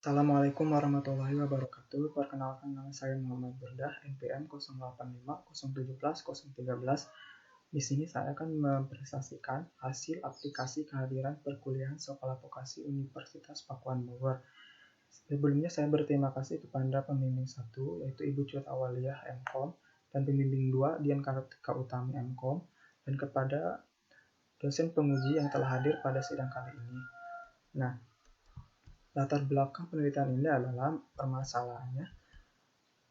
Assalamualaikum warahmatullahi wabarakatuh. Perkenalkan, nama saya Muhammad Burdah, NPM 0850171013. Di sini saya akan mempresentasikan hasil aplikasi kehadiran perkuliahan Sekolah Vokasi Universitas Pakuan Bogor. Sebelumnya saya berterima kasih kepada pembimbing 1, yaitu Ibu Cut Awaliyah MKOM, dan pembimbing 2, Dian Kartika Utami MKOM, dan kepada dosen penguji yang telah hadir pada sidang kali ini. Nah, latar belakang penelitian ini adalah permasalahannya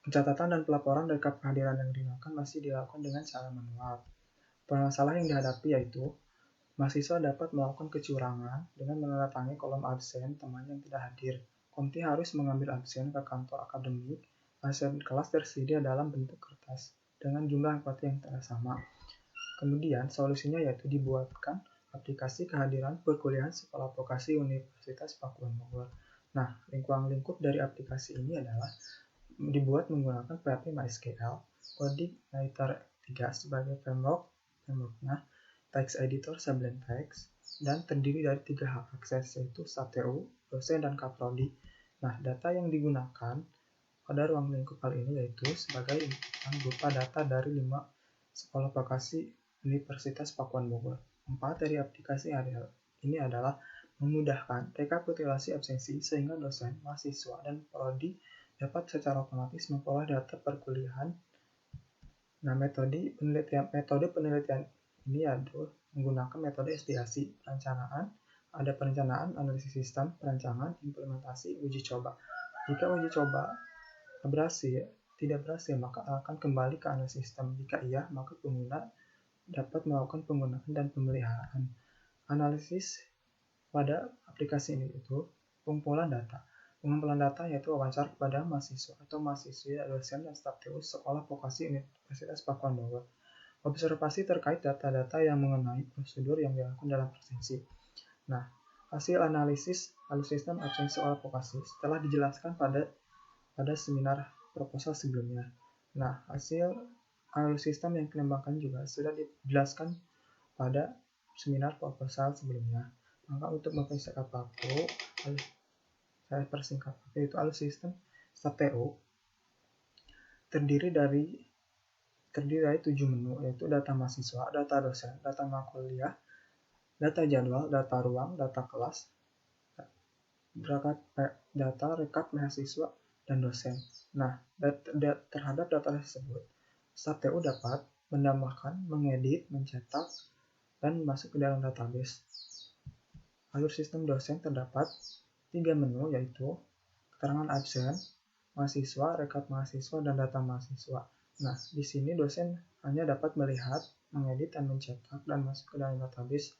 pencatatan dan pelaporan rekap kehadiran yang digunakan masih dilakukan dengan cara manual. Permasalahan yang dihadapi yaitu mahasiswa dapat melakukan kecurangan dengan menandatangani kolom absen teman yang tidak hadir. Komti harus mengambil absen ke kantor akademik. Absen kelas tersedia dalam bentuk kertas dengan jumlah yang tidak sama. Kemudian solusinya yaitu dibuatkan aplikasi kehadiran perkuliahan Sekolah Vokasi Universitas Pakuan Bogor. Nah, lingkup dari aplikasi ini adalah dibuat menggunakan PHP MySQL, CodeIgniter 3 sebagai frameworknya, text editor Sublime Text, dan terdiri dari 3 hak akses yaitu STU, dosen, dan kaprodi. Nah, data yang digunakan pada ruang lingkup kali ini yaitu sebagai inputan berupa data dari 5 sekolah vokasi Universitas Pakuan Bogor. 4 dari aplikasi ini adalah memudahkan rekapitulasi absensi sehingga dosen, mahasiswa, dan prodi dapat secara otomatis memperoleh data perkuliahan. Nah, metode penelitian ini adalah menggunakan metode SDASI, perencanaan, ada perencanaan, analisis sistem, perancangan, implementasi, uji coba. Jika uji coba tidak berhasil, maka akan kembali ke analisis sistem. Jika iya, maka pengguna dapat melakukan penggunaan dan pemeliharaan. Analisis pada aplikasi ini itu pengumpulan data. Pengumpulan data yaitu wawancara kepada mahasiswa atau mahasiswi, dosen, dan staf TU Sekolah Vokasi Universitas Pakuan Bogor. Observasi terkait data-data yang mengenai prosedur yang dilakukan dalam presensi. Nah, hasil analisis sistem absensi sekolah vokasi setelah dijelaskan pada seminar proposal sebelumnya. Nah, hasil sistem yang dikembangkan juga sudah dijelaskan pada seminar proposal sebelumnya. Maka untuk mempersingkat waktu, saya persingkat, yaitu sistem STU terdiri dari 7 menu, yaitu data mahasiswa, data dosen, data kuliah, data jadwal, data ruang, data kelas, data rekap mahasiswa dan dosen. Nah, terhadap data tersebut, STU dapat menambahkan, mengedit, mencetak, dan masuk ke dalam database. Alur sistem dosen terdapat 3 menu, yaitu keterangan absen, mahasiswa, rekap mahasiswa, dan data mahasiswa. Nah, di sini dosen hanya dapat melihat, mengedit, dan mencetak, dan masuk ke dalam database.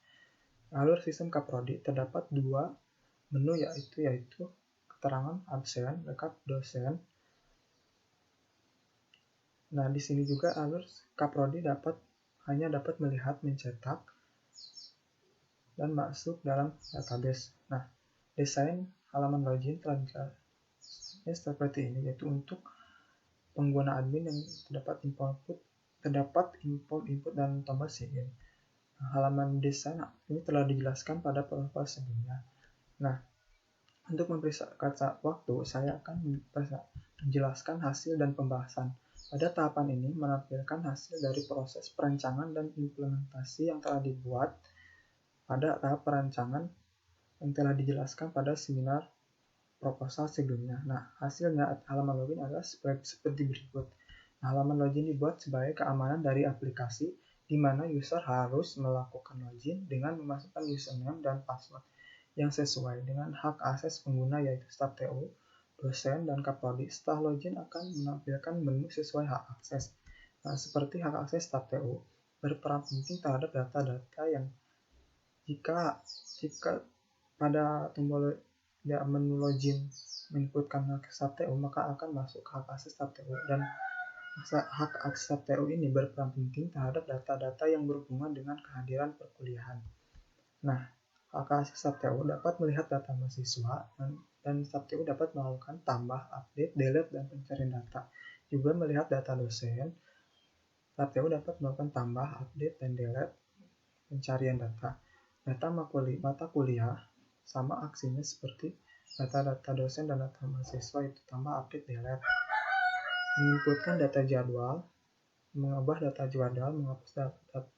Alur sistem kaprodi terdapat 2 menu, yaitu keterangan absen, rekap dosen. Nah, di sini juga alur kaprodi hanya dapat melihat, mencetak, dan masuk dalam database. Nah, desain halaman login telah dijelaskan seperti ini, yaitu untuk pengguna admin yang terdapat info input dan tombol sign. Nah, halaman desain ini telah dijelaskan pada proposal sebelumnya. Nah, untuk mempersingkat waktu, saya akan menjelaskan hasil dan pembahasan. Pada tahapan ini menampilkan hasil dari proses perancangan dan implementasi yang telah dibuat pada tahap perancangan yang telah dijelaskan pada seminar proposal sebelumnya. Nah, hasilnya halaman login adalah seperti berikut. Nah, halaman login dibuat sebagai keamanan dari aplikasi, di mana user harus melakukan login dengan memasukkan username dan password yang sesuai dengan hak akses pengguna, yaitu staf TU, dosen, dan kaprodi. Setelah login akan menampilkan menu sesuai hak akses. Nah, seperti hak akses staf TU berperan penting terhadap data-data yang jika pada tombol menu login menginputkan hak staf TU, maka akan masuk ke hak akses staf TU, dan hak akses staf TU ini berperan penting terhadap data-data yang berhubungan dengan kehadiran perkuliahan. Nah, hak akses staf TU dapat melihat data mahasiswa, dan staf TU dapat melakukan tambah, update, delete, dan pencarian data. Juga melihat data dosen, staf TU dapat melakukan tambah, update, dan delete, pencarian data. Data mata kuliah sama aksinya seperti Data-data dosen dan data mahasiswa itu tambah, update, delete. Menginputkan data jadwal, mengubah data jadwal, menghapus data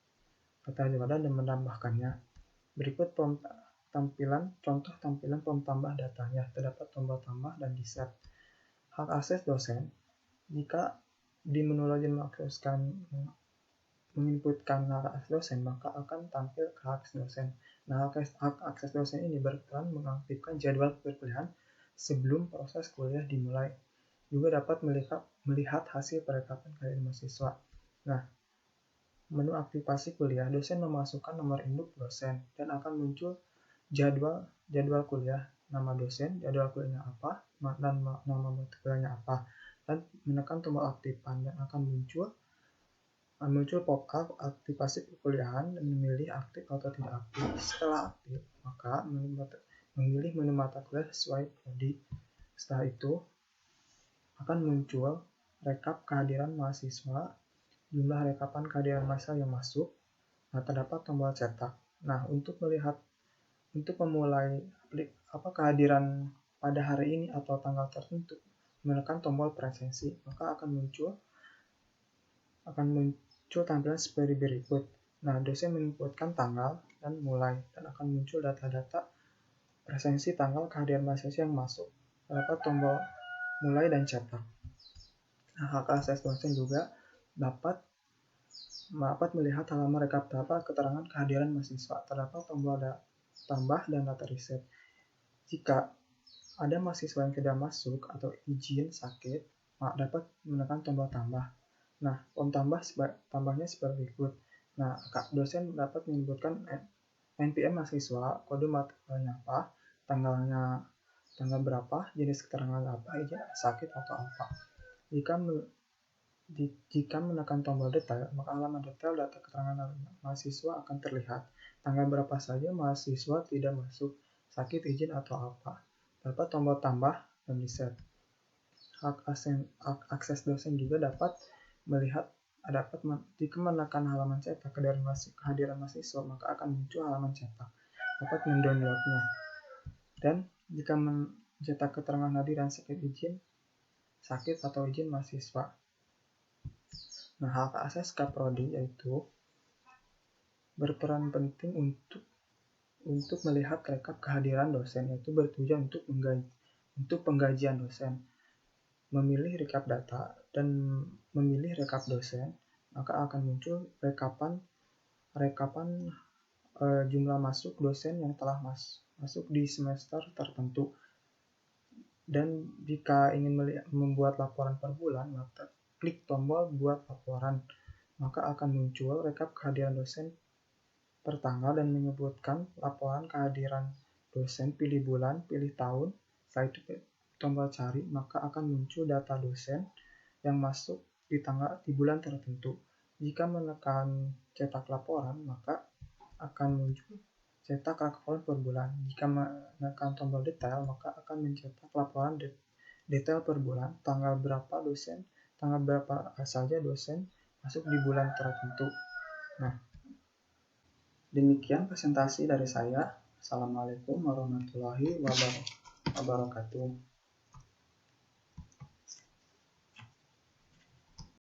jadwal dan menambahkannya. Berikut contoh tampilan form tambah datanya. Terdapat tombol tambah dan di set. Hak akses dosen. Jika di menu login menginputkan hak akses dosen, maka akan tampil hak akses dosen. Nah, hak akses dosen ini berperan mengaktifkan jadwal perkuliahan sebelum proses kuliah dimulai. Juga dapat melihat hasil perekapan kehadiran mahasiswa. Nah, menu aktivasi kuliah, dosen memasukkan nomor induk dosen dan akan muncul jadwal kuliah, nama dosen, jadwal kuliahnya apa, dan nama mata kuliahnya apa, dan menekan tombol aktifan dan akan muncul pop-up aktivasi perkuliahan dan memilih aktif atau tidak aktif. Setelah aktif, maka memilih menu mata kuliah sesuai prodi. Setelah itu akan muncul rekap kehadiran mahasiswa, jumlah rekapan kehadiran mahasiswa yang masuk. Nah, terdapat tombol cetak. Nah, untuk memulai kehadiran pada hari ini atau tanggal tertentu, menekan tombol presensi, maka akan muncul tampilan seperti berikut. Nah, dosen menginputkan tanggal dan mulai, dan akan muncul data-data presensi tanggal kehadiran mahasiswa yang masuk. Terdapat tombol mulai dan cetak. Nah, hak akses dosen juga dapat melihat halaman rekap data keterangan kehadiran mahasiswa. Terdapat tombol tambah dan data riset. Jika ada mahasiswa yang tidak masuk atau izin sakit, dapat menekan tombol tambah. Nah, form tambahnya seperti berikut. Nah, dosen dapat menyebutkan NPM mahasiswa, kode mata kuliahnya apa, tanggal berapa, jenis keterangan apa, izin sakit atau apa. Jika menekan tombol detail, maka halaman detail data keterangan mahasiswa akan terlihat. Tanggal berapa saja mahasiswa tidak masuk, sakit, izin, atau apa. Dapat tombol tambah dan reset. Hak akses dosen juga dapat jika menekan halaman cetak kehadiran mahasiswa, maka akan muncul halaman cetak. Dapat mendownloadnya. Dan jika mencetak keterangan hadiran sakit atau izin mahasiswa. Nah, hak akses Kaprodi yaitu berperan penting untuk melihat rekap kehadiran dosen, yaitu bertujuan untuk penggajian dosen. Memilih rekap data dan memilih rekap dosen, maka akan muncul rekapan jumlah masuk dosen yang telah masuk di semester tertentu. Dan jika ingin membuat laporan per bulan, maka klik tombol buat laporan, maka akan muncul rekap kehadiran dosen per tanggal dan menyebutkan laporan kehadiran dosen, pilih bulan, pilih tahun. Setelah itu tombol cari, maka akan muncul data dosen yang masuk di bulan tertentu. Jika menekan cetak laporan, maka akan muncul cetak laporan per bulan. Jika menekan tombol detail, maka akan mencetak laporan detail per bulan, tanggal berapa saja dosen masuk di bulan tertentu. Nah, demikian presentasi dari saya. Assalamualaikum warahmatullahi wabarakatuh.